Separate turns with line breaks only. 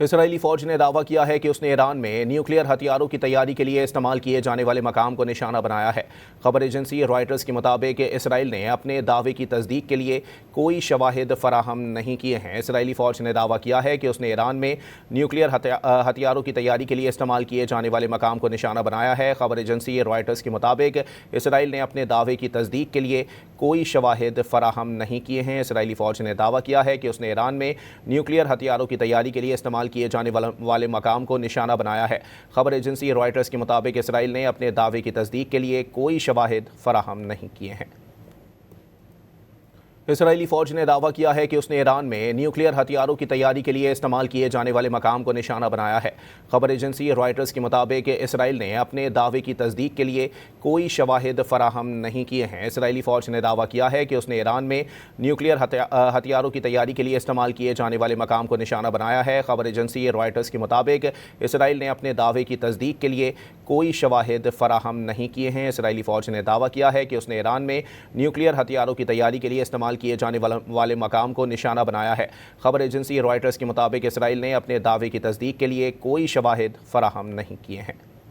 اسرائیلی فوج نے دعویٰ کیا ہے کہ اس نے ایران میں نیوکلیئر ہتھیاروں کی تیاری کے لیے استعمال کیے جانے والے مقام کو نشانہ بنایا ہے۔ خبر ایجنسی رائٹرز کے مطابق اسرائیل نے اپنے دعوے کی تصدیق کے لیے کوئی شواہد فراہم نہیں کیے ہیں۔ اسرائیلی فوج نے دعویٰ کیا ہے کہ اس نے ایران میں نیوکلیئر ہتھیاروں کی تیاری کے لیے استعمال کیے جانے والے مقام کو نشانہ بنایا ہے۔ خبر ایجنسی رائٹرز کے مطابق اسرائیل نے اپنے دعوے کی تصدیق کے لیے کوئی شواہد فراہم نہیں کیے ہیں۔ اسرائیلی فوج نے دعویٰ کیا ہے کہ اس نے ایران میں نیوکلیئر ہتھیاروں کی تیاری کے لیے استعمال کیے جانے والے مقام کو نشانہ بنایا ہے۔ خبر ایجنسی رائٹرز کے مطابق اسرائیل نے اپنے دعوے کی تصدیق کے لیے کوئی شواہد فراہم نہیں کیے ہیں۔ اسرائیلی فوج نے دعویٰ کیا ہے کہ اس نے ایران میں نیوکلیئر ہتھیاروں کی تیاری کے لیے استعمال کیے جانے والے مقام کو نشانہ بنایا ہے۔ خبر ایجنسی رائٹرز کے مطابق اسرائیل نے اپنے دعوے کی تصدیق کے لیے کوئی شواہد فراہم نہیں کیے ہیں۔ اسرائیلی فوج نے دعویٰ کیا ہے کہ اس نے ایران میں نیوکلیئر ہتھیاروں کی تیاری کے لیے استعمال کیے جانے والے مقام کو نشانہ بنایا ہے۔ خبر ایجنسی رائٹرز کے مطابق اسرائیل نے اپنے دعوے کی تصدیق کے لیے کوئی شواہد فراہم نہیں کیے ہیں۔ اسرائیلی فوج نے دعویٰ کیا ہے کہ اس نے ایران میں نیوکلیئر ہتھیاروں کی تیاری کے لیے استعمال کیے جانے والے مقام کو نشانہ بنایا ہے۔ خبر ایجنسی رائٹرز کے مطابق اسرائیل نے اپنے دعوے کی تصدیق کے لیے کوئی شواہد فراہم نہیں کیے ہیں۔